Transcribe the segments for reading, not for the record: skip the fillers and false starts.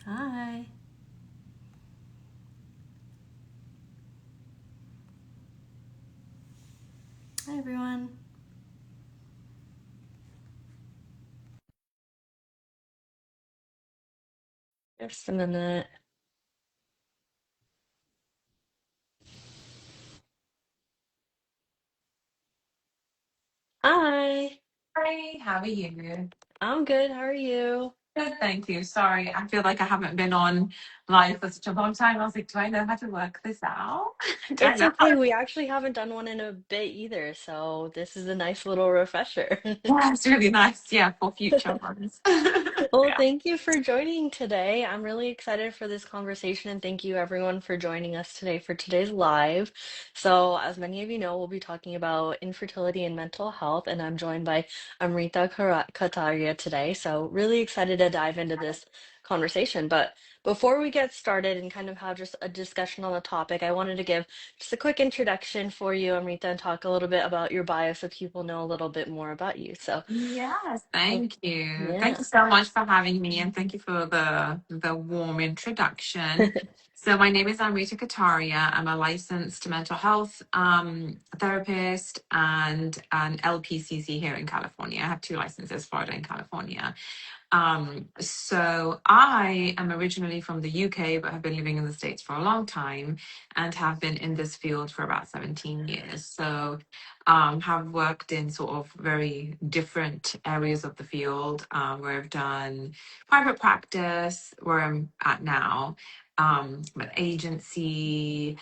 Hi. Hi, everyone. Just a minute. Hi. Hi, how are you? I'm good. How are you? Good, thank you. Sorry, I feel like I haven't been on live for such a long time. I was like, do I know how to work this out? I don't It's know how okay. to. We actually haven't done one in a bit either, so this is a nice little refresher. Yeah, it's really nice. Yeah, for future ones. Well, Yeah. thank you for joining today. I'm really excited for this conversation, and thank you everyone for joining us today for today's live. So, as many of you know, we'll be talking about infertility and mental health, and I'm joined by Amrita Kataria today. So, really excited to dive into this conversation. But before we get started and kind of have just a discussion on the topic, I wanted to give just a quick introduction for you, Amrita, and talk a little bit about your bio so people know a little bit more about you. So, Yes, oh, thank you. Thank yeah. you so much for having me, and thank you for the warm introduction. So my name is Amrita Kataria. I'm a licensed mental health therapist and an LPCC here in California. I have two licenses, Florida and California. So I am originally from the UK, but have been living in the States for a long time and have been in this field for about 17 years. So have worked in sort of very different areas of the field where I've done private practice, where I'm at now, but agency,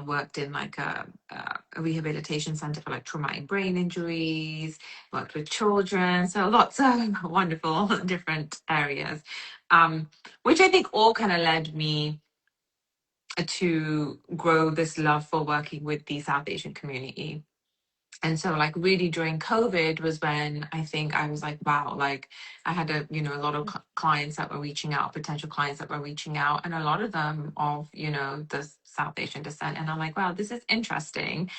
worked in like a rehabilitation center for like traumatic brain injuries, worked with children, so lots of wonderful different areas, which I think all kind of led me to grow this love for working with the South Asian community. And so like really during COVID was when I think I was like, wow, like I had a lot of clients that were reaching out, potential clients that were reaching out, and a lot of them of, the South Asian descent. And I'm like, wow, this is interesting.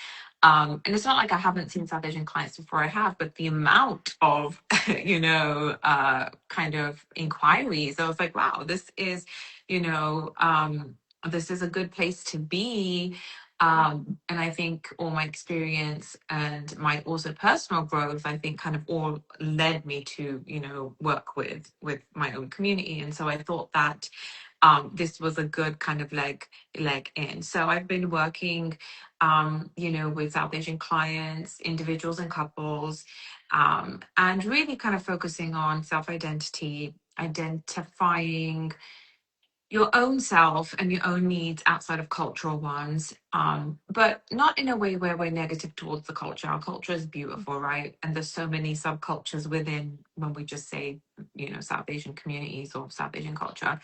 And it's not like I haven't seen South Asian clients before, I have, but the amount of, kind of inquiries, I was like, wow, this is a good place to be. And I think all my experience and my also personal growth, I think kind of all led me to, work with my own community. And so I thought that this was a good kind of leg in. So I've been working, with South Asian clients, individuals and couples, and really kind of focusing on self identity, identifying your own self and your own needs outside of cultural ones, but not in a way where we're negative towards the culture. Our culture is beautiful, right? And there's so many subcultures within when we just say, South Asian communities or South Asian culture,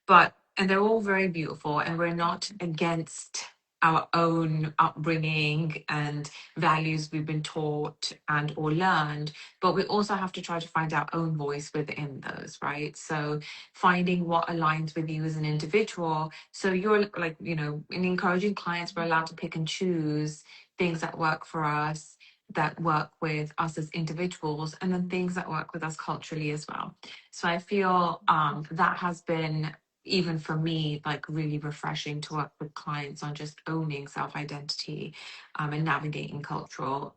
and they're all very beautiful, and we're not against our own upbringing and values we've been taught and or learned, but we also have to try to find our own voice within those, right? So finding what aligns with you as an individual, so you're like, in encouraging clients, we're allowed to pick and choose things that work for us, that work with us as individuals, and then things that work with us culturally as well. So I feel that has been, even for me, like really refreshing to work with clients on just owning self identity, and navigating cultural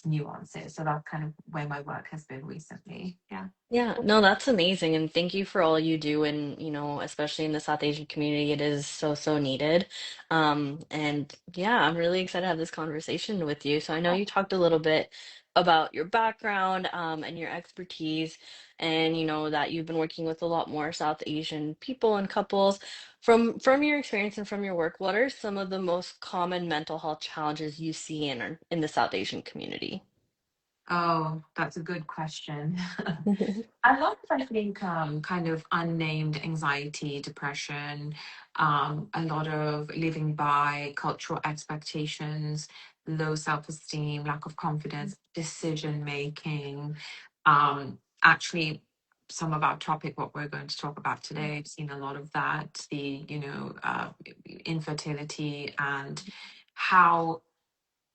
nuances. So that's kind of where my work has been recently. Yeah. Yeah, no, that's amazing. And thank you for all you do. And, especially in the South Asian community, it is so, so needed. And yeah, I'm really excited to have this conversation with you. So I know you talked a little bit about your background, and your expertise, and, that you've been working with a lot more South Asian people and couples. From your experience and from your work, what are some of the most common mental health challenges you see in the South Asian community? Oh, that's a good question. A lot of, I think, kind of unnamed anxiety, depression, a lot of living by cultural expectations, low self-esteem, lack of confidence, decision making. Actually, some of our topic, what we're going to talk about today, I've seen a lot of that, the, infertility and how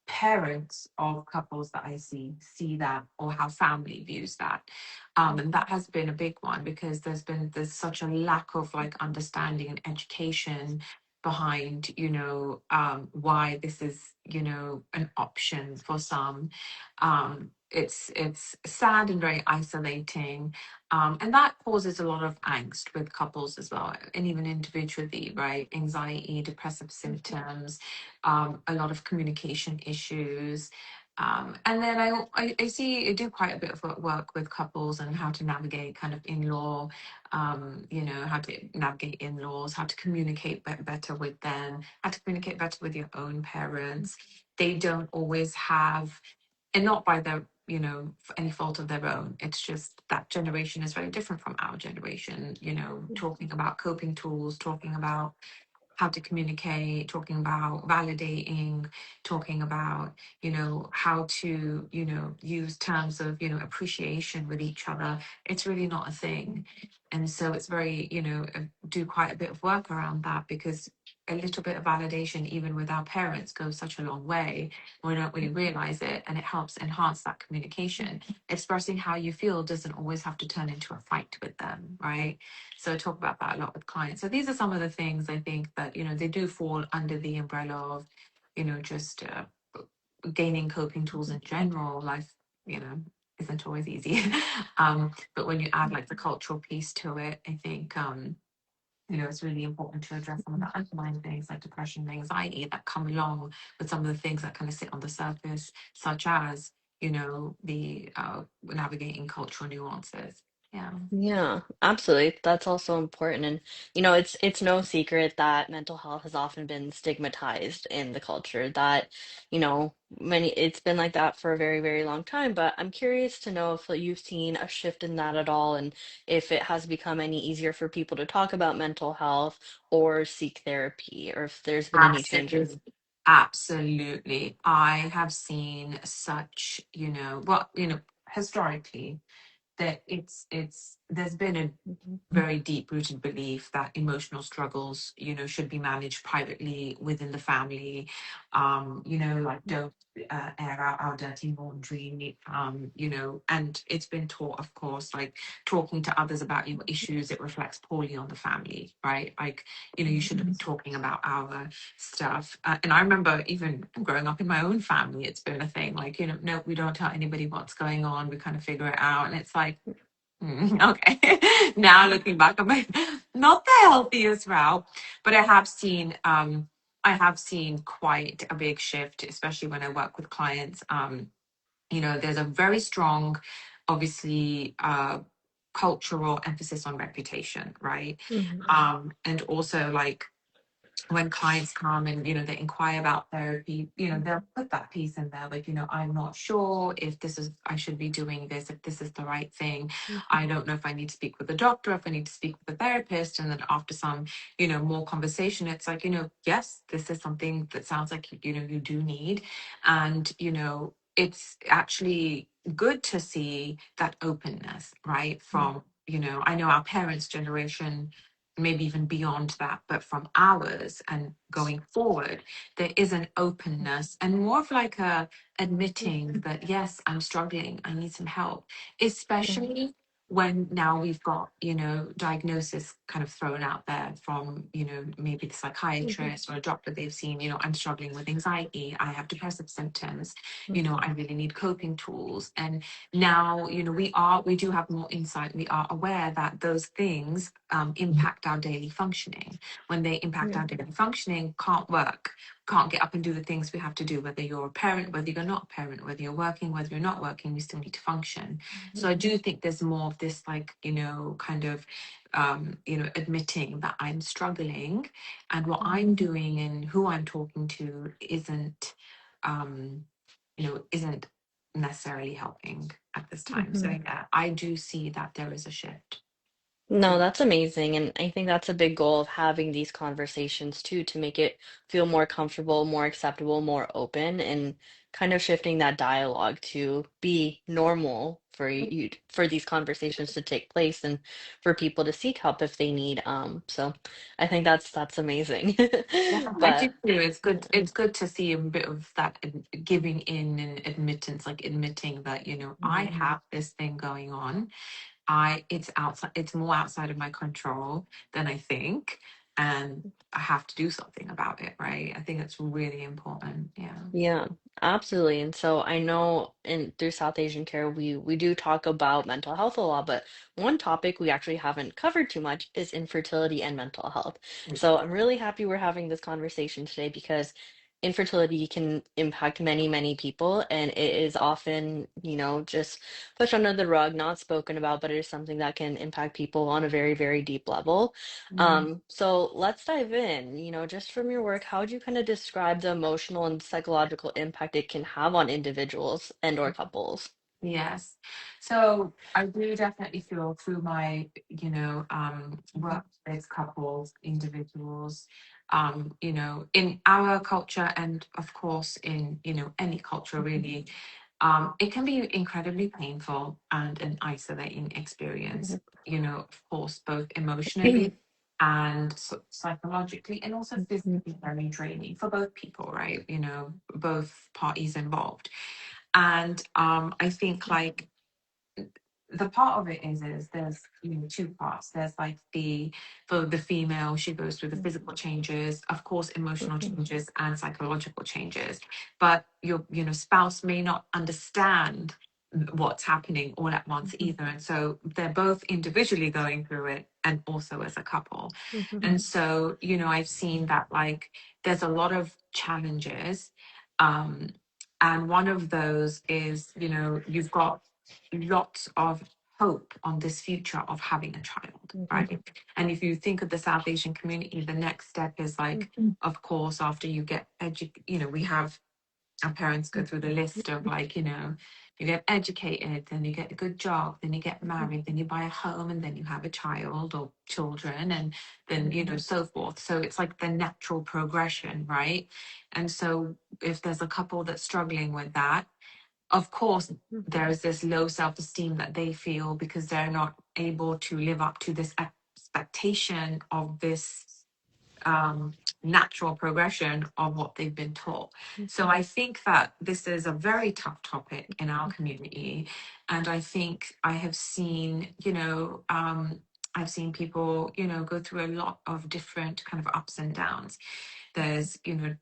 parents of couples that I see that, or how family views that. And that has been a big one because there's such a lack of like understanding and education behind, why this is, an option for some. It's sad and very isolating, and that causes a lot of angst with couples as well, and even individually, right? Anxiety, depressive symptoms, a lot of communication issues. And then I do quite a bit of work with couples and how to navigate kind of in-law, how to navigate in-laws, how to communicate better with them, how to communicate better with your own parents. They don't always have, and not by their, for any fault of their own. It's just that generation is very different from our generation, talking about coping tools, talking about how to communicate, talking about validating, talking about, how to, use terms of, appreciation with each other. It's really not a thing. And so it's very, do quite a bit of work around that because a little bit of validation, even with our parents, goes such a long way. We don't really realize it, and it helps enhance that communication. Expressing how you feel doesn't always have to turn into a fight with them, right? So I talk about that a lot with clients. So these are some of the things I think that, they do fall under the umbrella of, just gaining coping tools in general. Life, you know, isn't always easy. But when you add like the cultural piece to it, I think, it's really important to address some of the underlying things like depression and anxiety that come along with some of the things that kind of sit on the surface, such as, the navigating cultural nuances. Yeah. Yeah, absolutely. That's also important. And it's no secret that mental health has often been stigmatized in the culture that, many it's been like that for a very, very long time. But I'm curious to know if you've seen a shift in that at all and if it has become any easier for people to talk about mental health or seek therapy, or if there's been any changes. Absolutely. Absolutely. I have seen such, historically, that there's been a Mhm, very deep rooted belief that emotional struggles, should be managed privately within the family. Like don't air out our dirty laundry. And it's been taught, of course, like talking to others about your issues, it reflects poorly on the family, right? Like, you shouldn't be talking about our stuff. And I remember even growing up in my own family, it's been a thing. Like, no, we don't tell anybody what's going on. We kind of figure it out, and it's like, okay. Now looking back, I'm like, not the healthiest route, but I have seen quite a big shift, especially when I work with clients. There's a very strong, obviously, cultural emphasis on reputation, right? mhm, And also like when clients come and they inquire about therapy, they'll put that piece in there like, I'm not sure if this is I should be doing this, if this is the right thing. mhm, I don't know if I need to speak with a doctor, if I need to speak with a therapist. And then after some more conversation, it's like, yes, this is something that sounds like you do need. And it's actually good to see that openness, right? From I know our parents generation, maybe even beyond that, but from ours and going forward, there is an openness and more of like a admitting that, yes, I'm struggling, I need some help, mhm, especially when now we've got, diagnosis kind of thrown out there from, maybe the mhm, psychiatrist or a doctor they've seen, I'm struggling with anxiety, I have depressive symptoms, mhm, I really need coping tools. And now we do have more insight. We are aware that those things impact our daily functioning. When they impact mhm, our daily functioning, can't work, can't get up and do the things we have to do, whether you're a parent, whether you're not a parent, whether you're working, whether you're not working, we still need to function. So I do think there's more of this, like, kind of admitting that I'm struggling, and what mhm, I'm doing and who I'm talking to um isn't necessarily helping at this time. So mhm. yeah, I do see that there is a shift. No, that's amazing. And I think that's a big goal of having these conversations too, to make it feel more comfortable, more acceptable, more open, and kind of shifting that dialogue to be normal for you for these conversations to take place and for people to seek help if they need. So I think that's amazing. Yeah, I do But too. It's good. yeah. It's good to see a bit of that giving in and admittance, like admitting that, I have this thing going on. It's outside, it's more outside of my control than I think, and I have to do something about it, right? I think it's really important. Yeah. Yeah, absolutely. And so I know in through South Asian Care, we do talk about mental health a lot, but one topic we actually haven't covered too much is infertility and mental health. So I'm really happy we're having this conversation today because infertility can impact many, many people, and it is often, just pushed under the rug, not spoken about, but it is something that can impact people on a very, very deep level. Mhm. So let's dive in. Just from your work, how would you kind of describe the emotional and psychological impact it can have on individuals and or couples? Yes. So I do definitely feel through my, Mhm, work with couples, individuals, in our culture and of course in, any culture mhm, really, it can be incredibly painful and an isolating experience, mhm, of course, both emotionally and psychologically and also mhm, physically very draining for both people, right? Both parties involved. And I think like the part of it is there's two parts. There's like for the female, she goes through the physical changes, of course, emotional mhm, changes and psychological changes. But your spouse may not understand what's happening all at once mhm, either. And so they're both individually going through it and also as a couple. mhm, And so, I've seen that like there's a lot of challenges. Um, and one of those is, you've got lots of hope on this future of having a child, mhm, right? And if you think of the South Asian community, the next step is like, of course, after you get we have our parents go through the list of like, you get educated, then you get a good job, then you get married, then you buy a home, and then you have a child or children, and then, so forth. So it's like the natural progression, right? And so if there's a couple that's struggling with that, of course, there is this low self esteem that they feel because they're not able to live up to this expectation of this natural progression of what they've been taught. So I think that this is a very tough topic in our community. And I think I have seen, I've seen people, go through a lot of different kind of ups and downs. There's,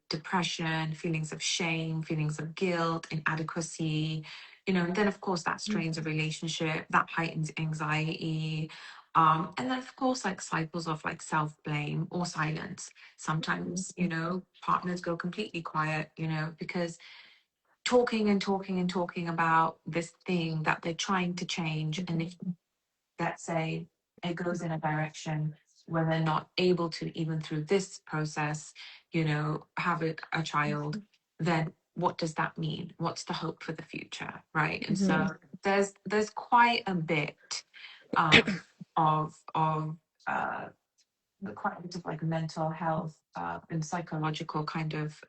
depression, feelings of shame, feelings of guilt, inadequacy, and then of course that strains a relationship, that heightens anxiety. And then of course like cycles of like self-blame or silence. Sometimes, partners go completely quiet, because talking and talking and talking about this thing that they're trying to change. And if that say it goes in a direction where they're not able to even through this process have a child, then what does that mean? What's the hope for the future, right? And mhm, so there's quite a bit um, of quite a bit of like mental health and psychological kind of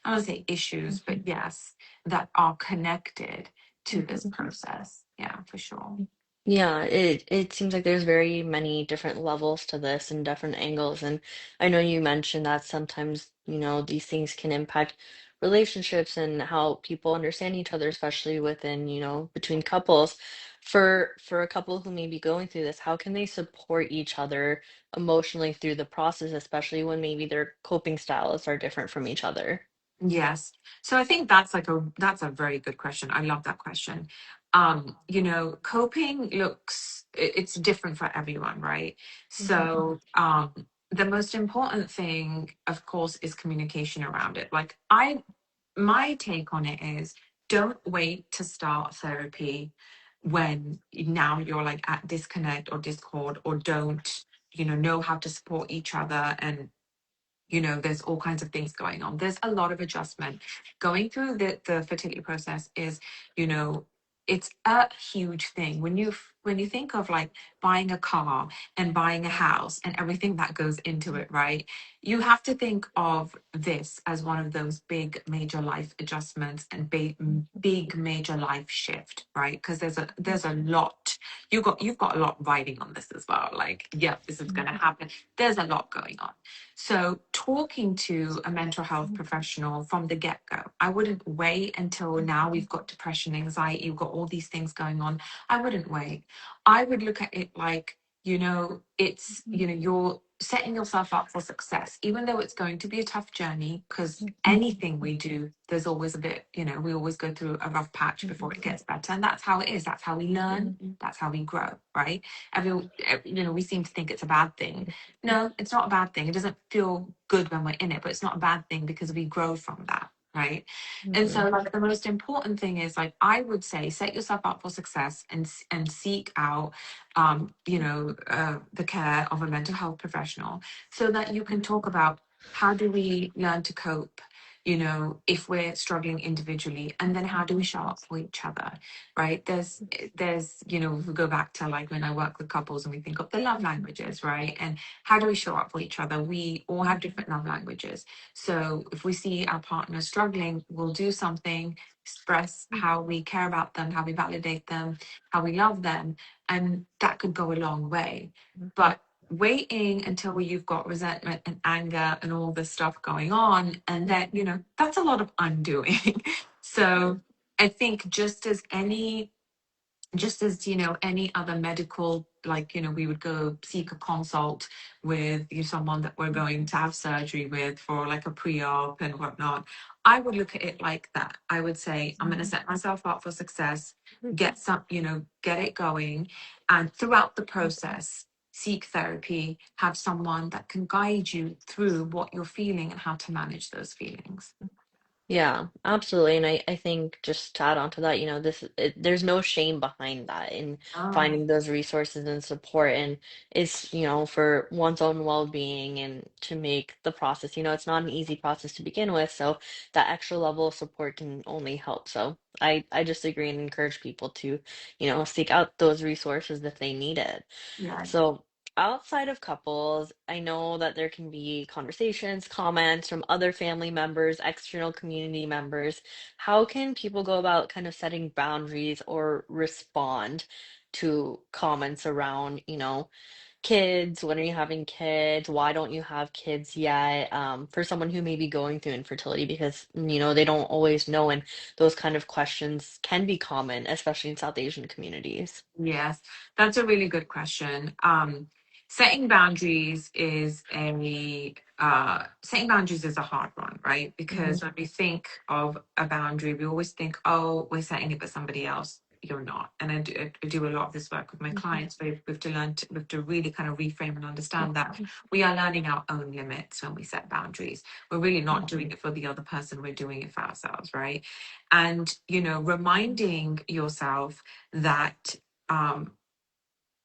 I don't say issues, but yes, that are connected to this mhm. process. Yeah, for sure. Yeah, it seems like there's very many different levels to this and different angles. And I know you mentioned that sometimes, these things can impact relationships and how people understand each other, especially within, between couples. For a couple who may be going through this, how can they support each other emotionally through the process, especially when maybe their coping styles are different from each other? Yes. So I think that's a very good question. I love that question. Coping it's different for everyone, right? Mhm, So the most important thing, of course, is communication around it. Like my take on it is don't wait to start therapy when now you're like at disconnect or discord or don't, know how to support each other and there's all kinds of things going on. There's a lot of adjustment. Going through the fertility process is, you know, it's a huge thing. When when you think of like buying a car and buying a house and everything that goes into it, right? You have to think of this as one of those big major life adjustments and big major life shift, right? Because there's a lot. You've got a lot riding on this as well. Like, yeah, this is going to happen. There's a lot going on. So talking to a mental health professional from the get-go, I wouldn't wait until now we've got depression, anxiety, you've got all these things going on. I wouldn't wait. I would look at it like, you're setting yourself up for success, even though it's going to be a tough journey, because anything we do, there's always a bit, we always go through a rough patch before it gets better. And that's how it is. That's how we learn. That's how we grow, right? We seem to think it's a bad thing. No, it's not a bad thing. It doesn't feel good when we're in it, but it's not a bad thing because we grow from that, right? And so, like, the most important thing is, like, I would say, set yourself up for success and seek out, the care of a mental health professional, so that you can talk about how do we learn to cope, if we're struggling individually, and then how do we show up for each other, right? If we go back to like when I work with couples and we think of the love languages, right? And how do we show up for each other? We all have different love languages. So if we see our partner struggling, we'll do something, express how we care about them, how we validate them, how we love them. And that could go a long way. But waiting until you've got resentment and anger and all this stuff going on, and then, that's a lot of undoing. So I think just as any other medical, like, we would go seek a consult with someone that we're going to have surgery with for like a pre-op and whatnot. I would look at it like that. I would say, I'm going to set myself up for success, get it going, and throughout the process, seek therapy, have someone that can guide you through what you're feeling and how to manage those feelings. Yeah, absolutely. And I think just to add on to that, there's no shame behind that in Oh, finding those resources and support. And it's, for one's own well-being and to make the process, it's not an easy process to begin with. So that extra level of support can only help. So I just agree and encourage people to, seek out those resources if they need it. yeah. So outside of couples, I know that there can be conversations, comments from other family members, external community members. How can people go about kind of setting boundaries or respond to comments around, kids? When are you having kids? Why don't you have kids yet? For someone who may be going through infertility because, they don't always know, and those kind of questions can be common, especially in South Asian communities. Yes, that's a really good question. Setting boundaries is a hard one, right? Because when we think of a boundary, we always think, oh, we're setting it for somebody else. You're not. And I do a lot of this work with my clients. We have to really kind of reframe and understand that we are learning our own limits when we set boundaries. We're really not doing it for the other person. We're doing it for ourselves, right? And, reminding yourself that, um,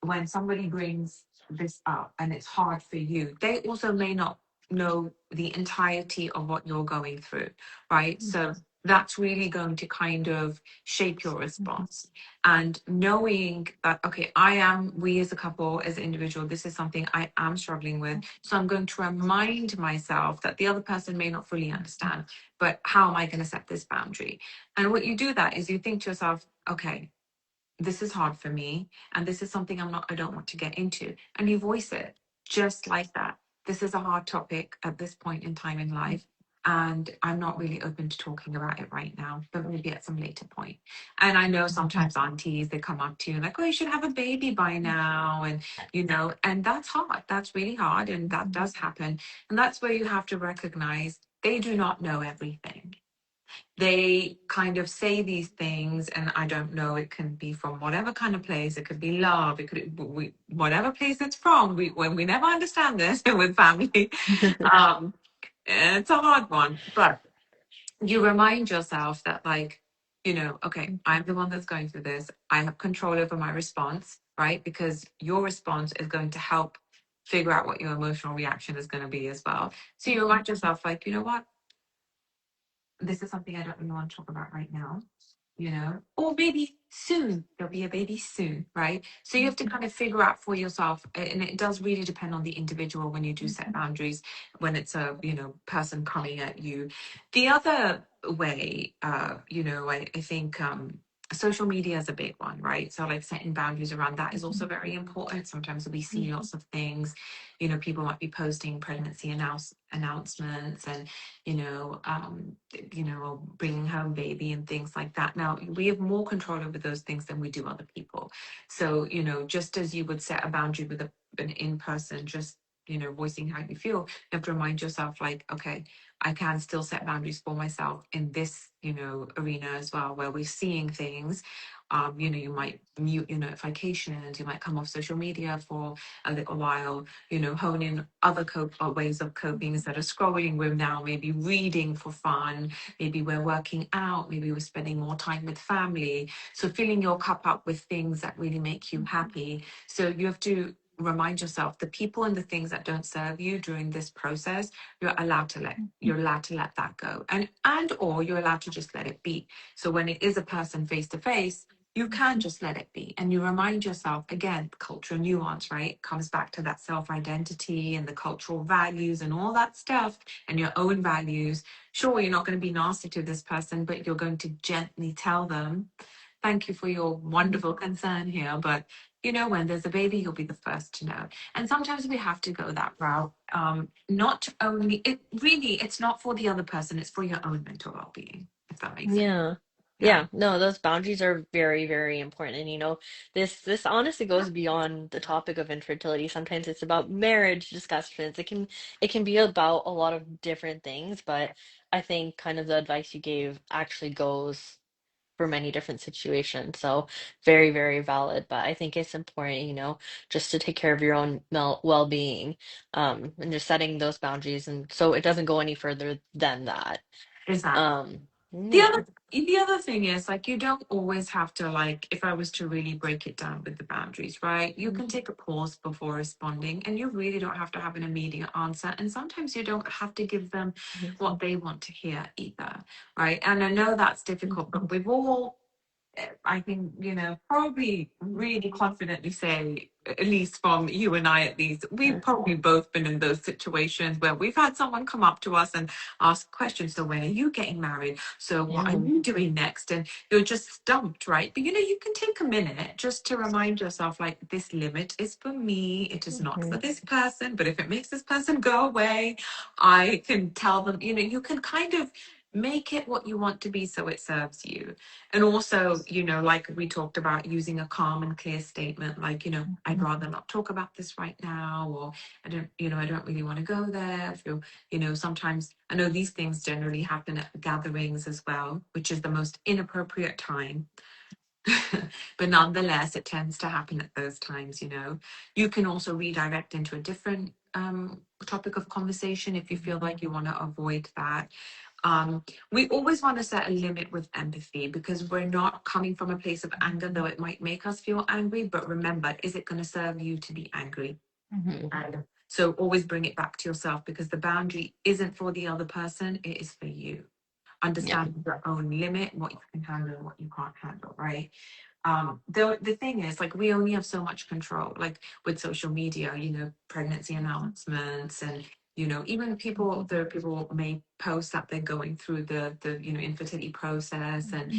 when somebody brings this up and it's hard for you, they also may not know the entirety of what you're going through, right? So that's really going to kind of shape your response. And knowing that, okay, we as a couple, as an individual, this is something I am struggling with. So I'm going to remind myself that the other person may not fully understand, but how am I going to set this boundary? And what you do that is you think to yourself, okay, this is hard for me and this is something I don't want to get into, and you voice it just like that. This is a hard topic at this point in time in life, and I'm not really open to talking about it right now, but maybe at some later point. And I know sometimes aunties, they come up to you like, oh, you should have a baby by now, and and that's hard. That's really hard, and that does happen. And that's where you have to recognize they do not know everything. They kind of say these things, and I don't know, it can be from whatever kind of place. It could be love, it could whatever place it's from. When we never understand this with family, um it's a hard one. But you remind yourself that, like, okay, I'm the one that's going through this. I have control over my response, right? Because your response is going to help figure out what your emotional reaction is going to be as well. So you remind yourself, like, you know what, this is something I don't really want to talk about right now. or maybe soon there'll be a baby soon, right? So you have to kind of figure out for yourself, and it does really depend on the individual when you do set boundaries, when it's a, person coming at you. The other way, I think, social media is a big one, right? So like setting boundaries around that is also very important. Sometimes we see lots of things, people might be posting pregnancy announcements, and or bringing home baby and things like that. Now, we have more control over those things than we do other people. So, just as you would set a boundary with an in person, just, voicing how you feel, you have to remind yourself, like, okay, I can still set boundaries for myself in this, arena as well, where we're seeing things. You might mute your notifications, you might come off social media for a little while, hone in other ways of coping instead of scrolling. We're now maybe reading for fun, maybe we're working out, maybe we're spending more time with family. So filling your cup up with things that really make you happy. So you have to remind yourself the people and the things that don't serve you during this process, you're allowed to let that go, and or you're allowed to just let it be. So when it is a person face to face, you can just let it be, and you remind yourself, again, cultural nuance, right, comes back to that self identity and the cultural values and all that stuff, and your own values. Sure, you're not going to be nasty to this person, but you're going to gently tell them, thank you for your wonderful concern here, but when there's a baby, you'll be the first to know. And sometimes we have to go that route. Not only it's not for the other person, it's for your own mental well-being, if that makes sense. Yeah. Yeah. Yeah. No, those boundaries are very, very important. And this honestly goes beyond the topic of infertility. Sometimes it's about marriage discussions. It can be about a lot of different things, but I think kind of the advice you gave actually goes for many different situations. So very, very valid. But I think it's important, just to take care of your own well-being, and just setting those boundaries, and so it doesn't go any further than that. Exactly. Um, The yeah. other the other thing is, like, you don't always have to, like, if I was to really break it down with the boundaries, right? You can take a pause before responding, and you really don't have to have an immediate answer. And sometimes you don't have to give them what they want to hear either, right? And I know that's difficult, but we've all, I think, probably really confidently say, at least from you and I, at least, we've probably both been in those situations where we've had someone come up to us and ask questions. So, when are you getting married? So, what are Yeah. you doing next? And you're just stumped, right? But, you can take a minute just to remind yourself, like, this limit is for me. It is not for Mhm. this person. But if it makes this person go away, I can tell them, you can kind of make it what you want to be so it serves you. And also, like we talked about, using a calm and clear statement, like, I'd rather not talk about this right now, or I don't really want to go there. If you're, sometimes I know these things generally happen at gatherings as well, which is the most inappropriate time. But nonetheless, it tends to happen at those times. You can also redirect into a different topic of conversation if you feel like you want to avoid that. We always want to set a limit with empathy, because we're not coming from a place of anger, though it might make us feel angry. But remember, is it going to serve you to be angry? Mhm. And so always bring it back to yourself, because the boundary isn't for the other person, it is for you. Yeah. Understand your own limit, what you can handle and what you can't handle, right? The thing is, like, we only have so much control, like with social media, pregnancy announcements, and even there are people may post that they're going through the infertility process, and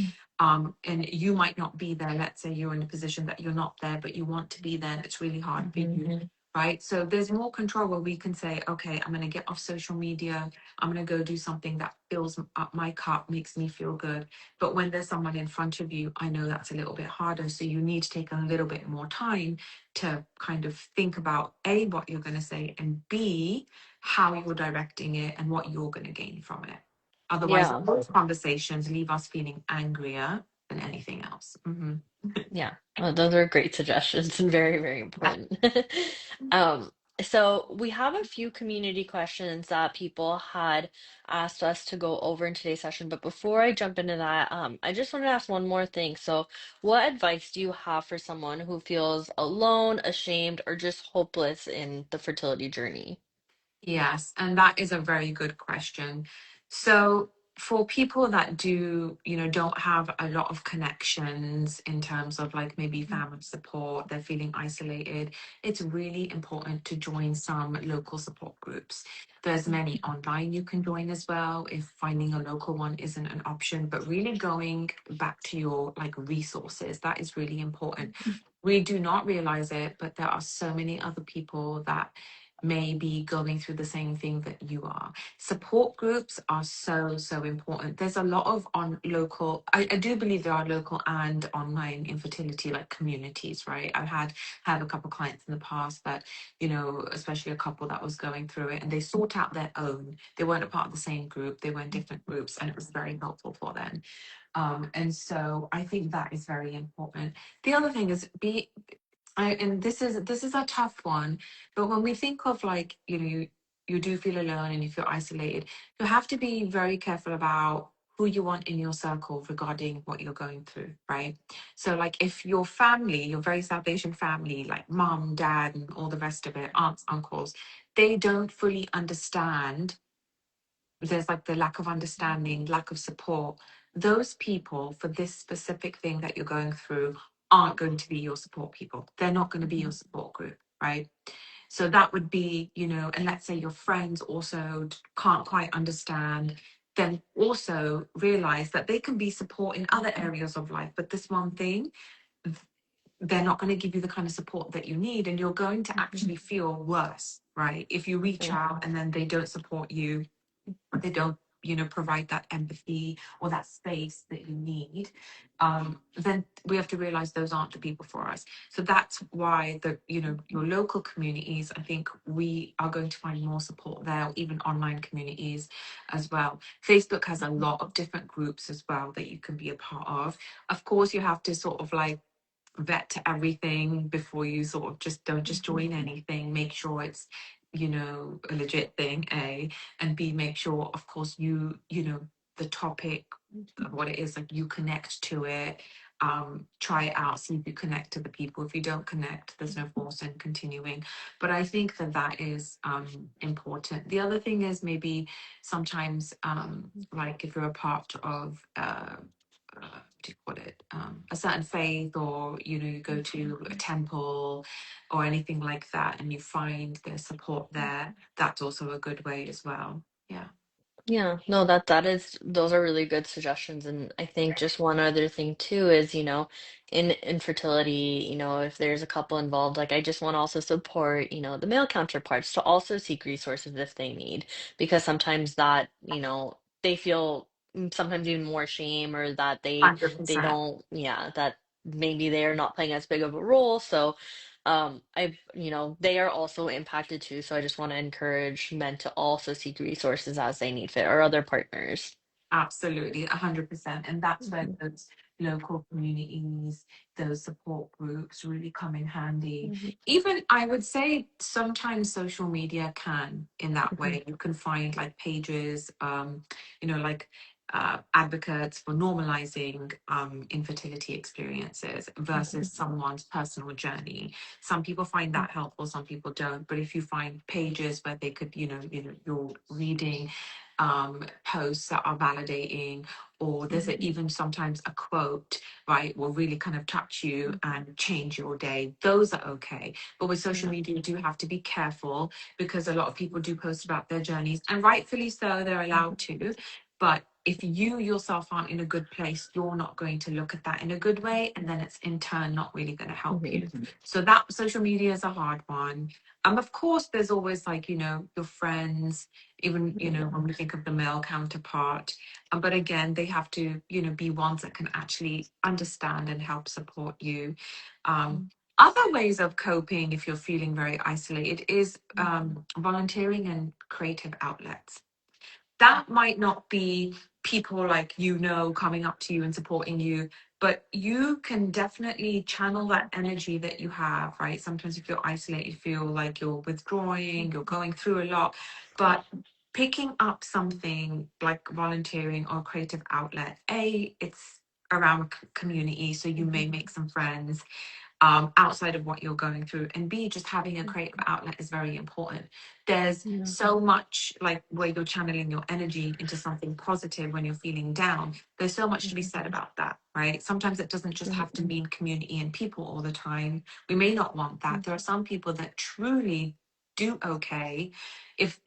you might not be there. Let's say you're in a position that you're not there, but you want to be there, and it's really hard for Mhm. you, right? So there's more control where we can say, okay, I'm going to get off social media, I'm going to go do something that fills up my cup, makes me feel good. But when there's someone in front of you, I know that's a little bit harder. So you need to take a little bit more time to kind of think about A, what you're going to say, and B, how you're directing it and what you're going to gain from it. Otherwise, Yeah. those conversations leave us feeling angrier than anything else. Yeah. Well, those are great suggestions and very, very important. Um, so we have a few community questions that people had asked us to go over in today's session. But before I jump into that, I just want to ask one more thing. So, what advice do you have for someone who feels alone, ashamed, or just hopeless in the fertility journey? Yes, and that is a very good question. So, for people that do, don't have a lot of connections in terms of like maybe family support, they're feeling isolated, it's really important to join some local support groups. There's many online you can join as well if finding a local one isn't an option, but really going back to your like resources, that is really important. We do not realize it, but there are so many other people that may be going through the same thing that you are. Support groups are so, so important. There's a lot of on local, I do believe there are local and online infertility like communities, right? Have a couple clients in the past that, especially a couple that was going through it, and they sought out their own. They weren't a part of the same group, they were in different groups, and it was very helpful for them. And so I think that is very important. The other thing is and this is a tough one, but when we think of like, you do feel alone and you feel isolated, you have to be very careful about who you want in your circle regarding what you're going through, right? So like if your family, your very South Asian family, like mom, dad, and all the rest of it, aunts, uncles, they don't fully understand, there's like the lack of understanding, lack of support. Those people for this specific thing that you're going through aren't going to be your support people. They're not going to be your support group, right? So that would be, and let's say your friends also can't quite understand, then also realize that they can be support in other areas of life. But this one thing, they're not going to give you the kind of support that you need. And you're going to actually feel worse, right? If you reach out and then they don't support you, they don't provide that empathy or that space that you need, then we have to realize those aren't the people for us. So that's why your local communities, I think we are going to find more support there, or even online communities as well. Facebook has a lot of different groups as well that you can be a part of course you have to sort of like vet everything before you sort of don't just join anything. Make sure it's a legit thing, and B, make sure of course the topic of what it is, like you connect to it. Try it out, see if you connect to the people. If you don't connect, there's no force in continuing. But I think that is important. The other thing is maybe sometimes like if you're a part of what do you call it, a certain faith, or you go to a temple or anything like that, and you find there's support there, that's also a good way as well. Yeah. Yeah, no, that is those are really good suggestions. And I think just one other thing too is, in infertility, if there's a couple involved, like I just want to also support, the male counterparts to also seek resources if they need, because sometimes that, they feel sometimes even more shame, or that they 100%. don't, yeah, that maybe they're not playing as big of a role. So they are also impacted too, so I just want to encourage men to also seek resources as they need fit, or other partners. Absolutely, 100%. And that's where Mhm, those local communities, those support groups really come in handy. mhm, Even I would say sometimes social media can in that mhm, way. You can find like pages, like advocates for normalizing infertility experiences mhm, versus someone's personal journey. Some people find that helpful, some people don't. But if you find pages where they could, you're reading posts that are validating, or there's mhm, even sometimes a quote, right, will really kind of touch you and change your day. Those are okay. But with social yeah, media, you do have to be careful, because a lot of people do post about their journeys, and rightfully so, they're allowed to. But if you yourself aren't in a good place, you're not going to look at that in a good way. And then it's in turn not really going to help mhm, you. So that social media is a hard one. Of course, there's always like, your friends, even when we think of the male counterpart, but again they have to be ones that can actually understand and help support you. um, Other ways of coping if you're feeling very isolated is volunteering and creative outlets. That might not be people like coming up to you and supporting you, but you can definitely channel that energy that you have, right? Sometimes if you're isolated, you feel like you're withdrawing, you're going through a lot. But picking up something like volunteering or creative outlet, it's around community, so you may make some friends. outside of what you're going through. And B, just having a creative outlet is very important. There's Yeah. so much like where you're channeling your energy into something positive when you're feeling down. There's so much to be Mhm. said about that, right? Sometimes it doesn't just have to mean community and people all the time. We may not want that. Mhm. There are some people that truly do okay if,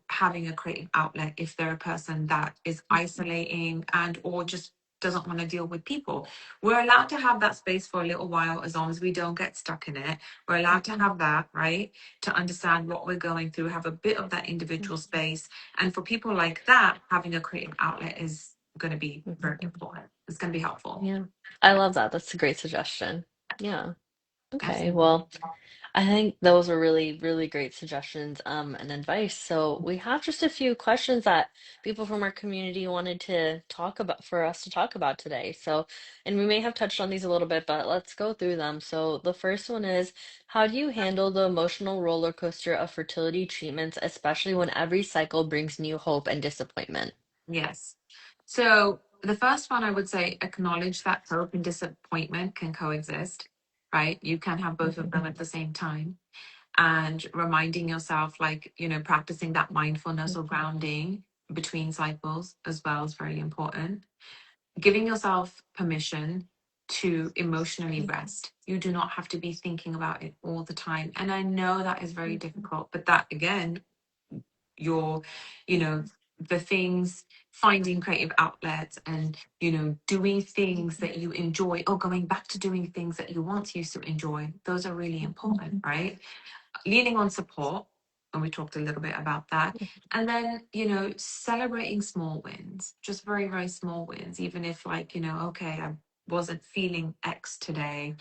having a creative outlet, if they're a person that is isolating and or just doesn't want to deal with people. We're allowed to have that space for a little while as long as we don't get stuck in it. We're allowed to have that, right? To understand what we're going through, have a bit of that individual space. And for people like that, having a creative outlet is going to be Mhm. very important. It's going to be helpful. Yeah. I love that. That's a great suggestion. Yeah. Okay. Absolutely. Well, I think those are really, really great suggestions, and advice. So we have just a few questions that people from our community wanted to talk about for us to talk about today. So, and we may have touched on these a little bit, but let's go through them. So the first one is, how do you handle the emotional roller coaster of fertility treatments, especially when every cycle brings new hope and disappointment? Yes. So the first one I would say acknowledge that hope and disappointment can coexist, right? You can have both of Mhm. them at the same time. And reminding yourself, like, practicing that mindfulness or grounding between cycles as well is very important. Giving yourself permission to emotionally rest. You do not have to be thinking about it all the time. And I know that is very difficult, but that again, your, you know, the things, finding creative outlets and, doing things that you enjoy or going back to doing things that you once used to enjoy, those are really important, right? Leaning on support, and we talked a little bit about that. And then, celebrating small wins, just very, very small wins, even if, like, okay, I wasn't feeling X today,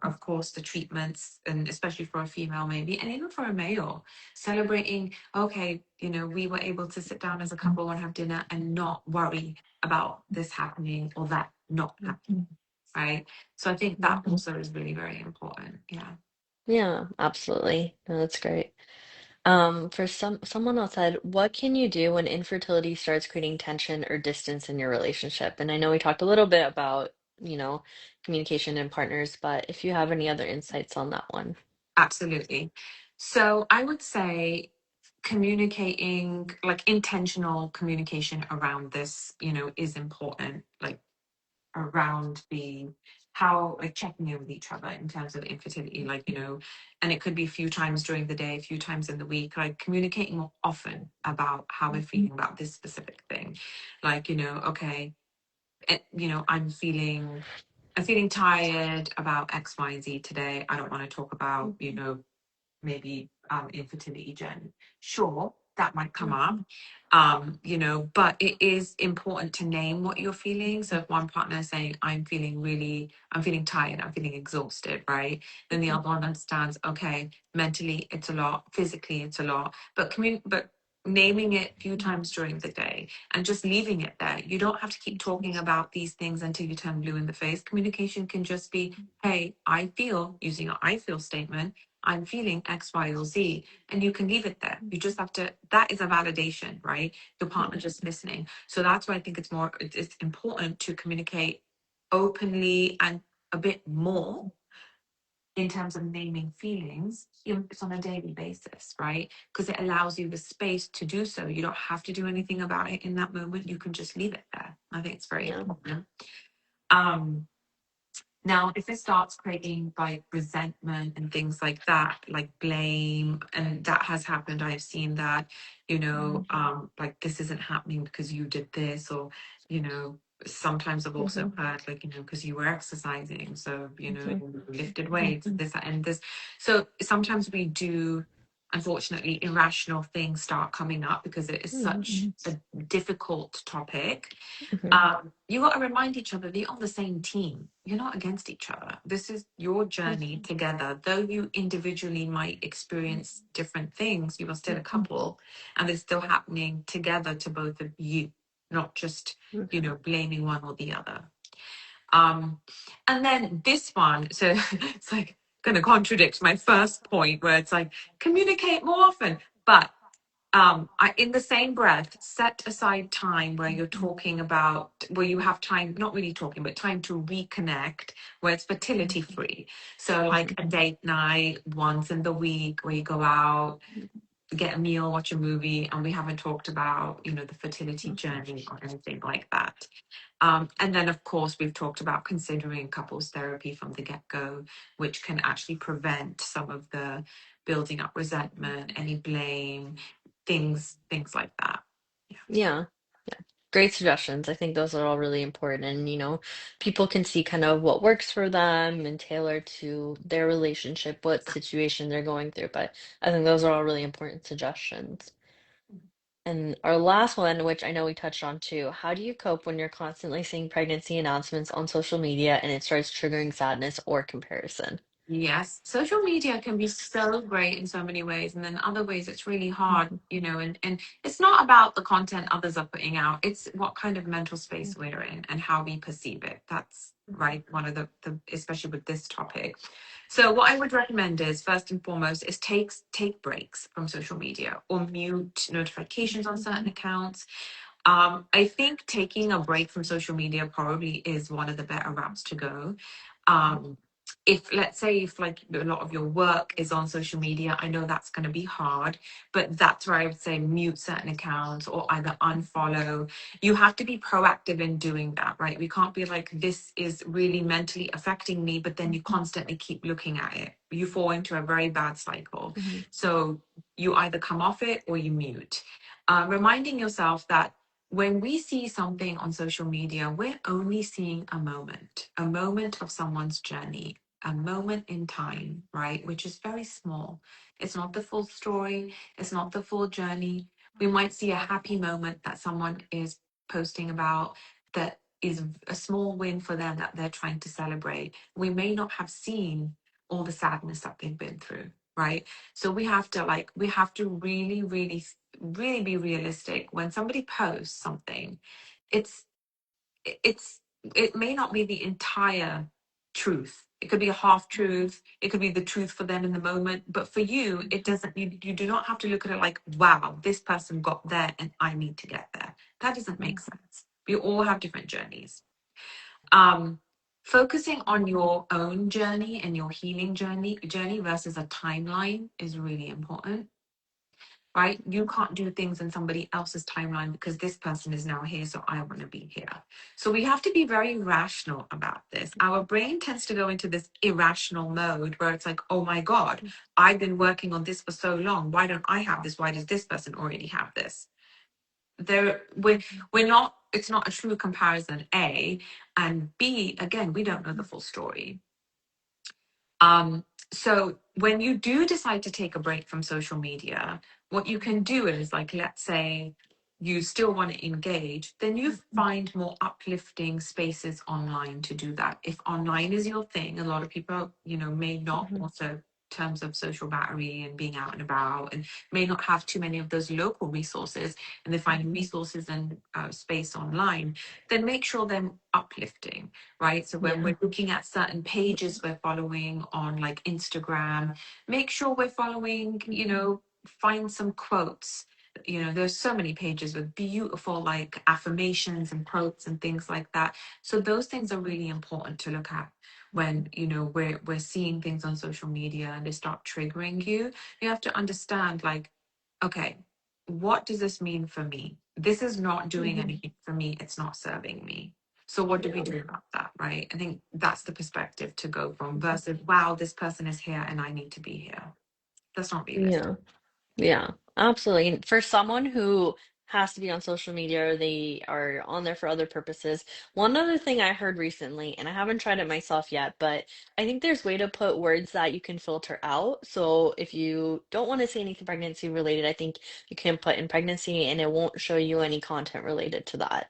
of course, the treatments, and especially for a female, maybe, and even for a male, celebrating, okay, we were able to sit down as a couple and have dinner and not worry about this happening or that not happening, right? So I think that also is really, very important. Yeah. Yeah, absolutely. No, that's great. For someone else said, what can you do when infertility starts creating tension or distance in your relationship? And I know we talked a little bit about, you know, communication and partners, but if you have any other insights on that one. Absolutely. So I would say communicating, like intentional communication around this, is important. Like around the how, like checking in with each other in terms of infertility, like, and it could be a few times during the day, a few times in the week, like communicating more often about how we're feeling about this specific thing. Like, okay, I'm feeling tired about X, Y, and Z today. I don't want to talk about, maybe infertility journey. Sure, that might come up, but it is important to name what you're feeling. So if one partner is saying, I'm feeling tired, I'm feeling exhausted, right? Then the other one understands, okay, mentally it's a lot, physically it's a lot, but naming it a few times during the day and just leaving it there. You don't have to keep talking about these things until you turn blue in the face. Communication can just be, hey, I feel, using an I feel statement, I'm feeling X, Y, or Z, and you can leave it there. You just have to, that is a validation, right? Your partner just listening. So that's why I think it's important to communicate openly and a bit more in terms of naming feelings. It's on a daily basis, right? Because it allows you the space to do so. You don't have to do anything about it in that moment. You can just leave it there. I think it's very Yeah. important. Um, Now, if it starts creating like resentment and things like that, like blame, and that has happened, I've seen that, like this isn't happening because you did this, or, sometimes I've also heard like, because you were exercising, so, Mhm. you lifted weights, this, that, and this. So sometimes we do, unfortunately, irrational things start coming up because it is Mhm. such a difficult topic. Mhm. You got to remind each other that you're on the same team. You're not against each other. This is your journey together. Though you individually might experience different things, you are still a couple, and it's still happening together to both of you, not just, blaming one or the other. Um, and then this one, so it's like going to contradict my first point where it's like communicate more often, but In the same breath, set aside time where you're talking about, where you have time, not really talking, but time to reconnect, where it's fertility free. So, like a date night once in the week where you go out, get a meal, watch a movie, and we haven't talked about, the fertility journey or anything like that. And then, of course, we've talked about considering couples therapy from the get go, which can actually prevent some of the building up resentment, any blame, things like that. Yeah. Yeah. Yeah. Great suggestions. I think those are all really important. And, people can see kind of what works for them and tailor to their relationship, what situation they're going through. But I think those are all really important suggestions. And our last one, which I know we touched on too, how do you cope when you're constantly seeing pregnancy announcements on social media and it starts triggering sadness or comparison? Yes, social media can be so great in so many ways, and then other ways it's really hard, and it's not about the content others are putting out, it's what kind of mental space we're in and how we perceive it. That's right, one of the especially with this topic. So what I would recommend is first and foremost is take breaks from social media or mute notifications on certain accounts. I think taking a break from social media probably is one of the better routes to go. Um, if let's say if like a lot of your work is on social media, I know that's going to be hard, but that's where I would say mute certain accounts or either unfollow. You have to be proactive in doing that, right? We can't be like, this is really mentally affecting me, but then you constantly keep looking at it. You fall into a very bad cycle. Mhm. So you either come off it or you mute. Reminding yourself that when we see something on social media, we're only seeing a moment of someone's journey, a moment in time, right? Which is very small. It's not the full story, it's not the full journey. We might see a happy moment that someone is posting about that is a small win for them that they're trying to celebrate. We may not have seen all the sadness that they've been through, right? So we have to really, really, really be realistic. When somebody posts something, it's it's it may not be the entire truth. It could be a half truth. It could be the truth for them in the moment. But for you, it doesn't, you do not have to look at it like, wow, this person got there and I need to get there. That doesn't make sense. We all have different journeys. Um, Focusing on your own journey and your healing journey versus a timeline is really important, right? You can't do things in somebody else's timeline because this person is now here, so I want to be here. So we have to be very rational about this. Our brain tends to go into this irrational mode where it's like, oh my God, I've been working on this for so long. Why don't I have this? Why does this person already have this? We're not, it's not a true comparison, A. And B, again, we don't know the full story. So when you do decide to take a break from social media, what you can do is, like, let's say you still want to engage, then you find more uplifting spaces online to do that. If online is your thing, a lot of people, may not Mhm. also terms of social battery and being out and about and may not have too many of those local resources and they find resources and space online, then make sure they're uplifting, right? So when Yeah. we're looking at certain pages we're following on like Instagram, make sure we're following, find some quotes. There's so many pages with beautiful like affirmations and quotes and things like that. So those things are really important to look at when we're seeing things on social media and they start triggering you. You have to understand, like, okay, what does this mean for me? This is not doing Mhm. anything for me. It's not serving me. So what do we Yeah. do about that, right? I think that's the perspective to go from versus, wow, this person is here and I need to be here. That's not realistic. Yeah. Yeah, absolutely. And for someone who has to be on social media or they are on there for other purposes, one other thing I heard recently, and I haven't tried it myself yet, but I think there's way to put words that you can filter out. So if you don't want to say anything pregnancy related, I think you can put in pregnancy and it won't show you any content related to that.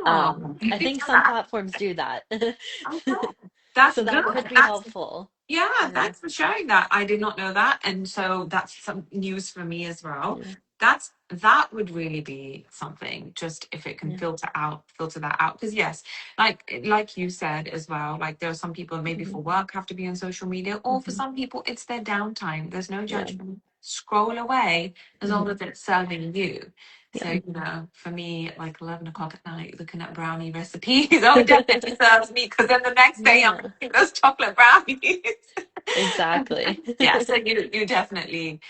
Oh, you I could think do some that. platforms do that. Okay. That's So that good. could be That's helpful. Yeah, Yeah, thanks for sharing that. I did not know that. And so that's some news for me as well. yeah, That would really be something, just if it can yeah. filter that out. Because yes, like you said as well, like there are some people maybe Mhm. for work have to be on social media, or for Mhm. some people it's their downtime. There's no Yeah. judgment. scroll away as long Mhm. as it's serving you. So, Yeah. for me, like 11 o'clock at night, looking at brownie recipes, oh, it definitely serves me because then the next day I'm Yeah, making those chocolate brownies. exactly. Yeah, so you definitely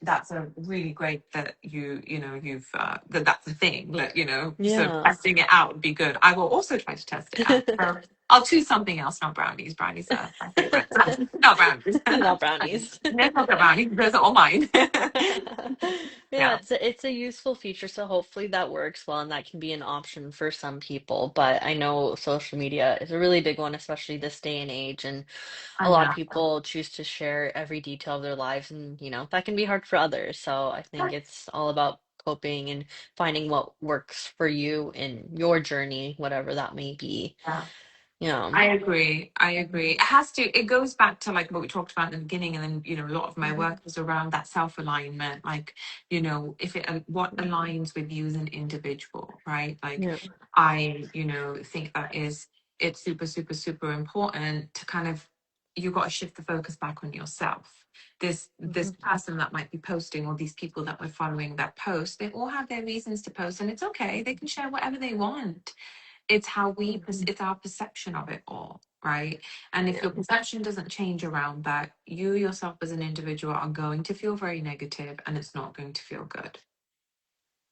that's a really great that you've that's a thing, like, so Yeah. testing it out would be good. I will also try to test it out. So I'll choose something else, not brownies. Brownies are my favorite. Not brownies. Not brownies. No, not brownies. Those are all mine. Yeah, Yeah, it's a useful feature, so hopefully that works well and that can be an option for some people. But I know social media is a really big one, especially this day and age, and a I lot of know. people choose to share every detail of their lives, and that can be hard for others. So I think it's all about coping and finding what works for you in your journey, whatever that may be. Yeah. Yeah. I agree. I agree. It goes back to like what we talked about in the beginning. And then, a lot of my Mhm. work is around that self-alignment. Like, if what aligns with you as an individual, right? Like, Yeah. think it's super, super, super important to kind of, you got to shift the focus back on yourself. This Mhm. person that might be posting, or these people that we're following that post, they all have their reasons to post, and it's okay. They can share whatever they want. It's it's our perception of it all, right? And if Yeah. your perception doesn't change around that, you yourself as an individual are going to feel very negative, and it's not going to feel good.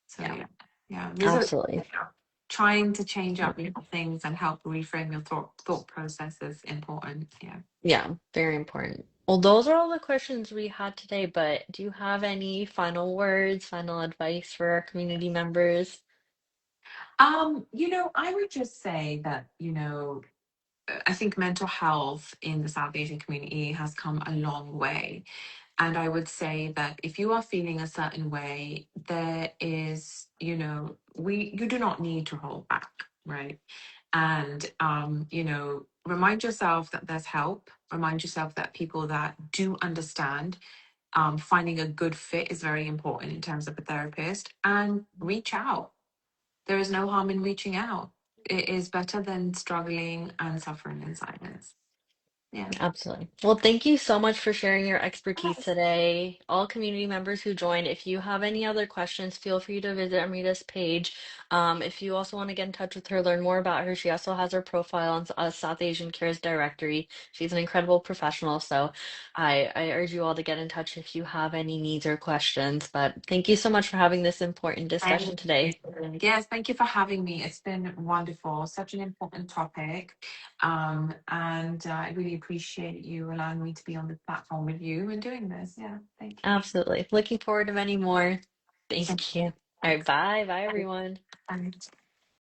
So Yeah. yeah, yeah, Absolutely. trying to change up little things and help reframe your thought process is important. Yeah. Yeah, very important. Well, those are all the questions we had today, but do you have any final words, final advice for our community members? I would just say that, I think mental health in the South Asian community has come a long way. And I would say that if you are feeling a certain way, there is, you do not need to hold back, right? And, remind yourself that there's help. Remind yourself that people that do understand, finding a good fit is very important in terms of a therapist, and reach out. There is no harm in reaching out. It is better than struggling and suffering in silence. Yeah. Absolutely. Well, thank you so much for sharing your expertise today. All community members who joined, if you have any other questions, feel free to visit Amrita's page. If you also want to get in touch with her, learn more about her, she also has her profile on South Asian Cares Directory. She's an incredible professional, so I urge you all to get in touch if you have any needs or questions. But thank you so much for having this important Thank discussion you. today. Yes, thank you for having me. It's been wonderful. Such an important topic. And I really appreciate you allowing me to be on the platform with you and doing this. Yeah, thank you. Absolutely. Looking forward to many more. Thank Thank you. All you. right, bye. Bye, everyone. Bye.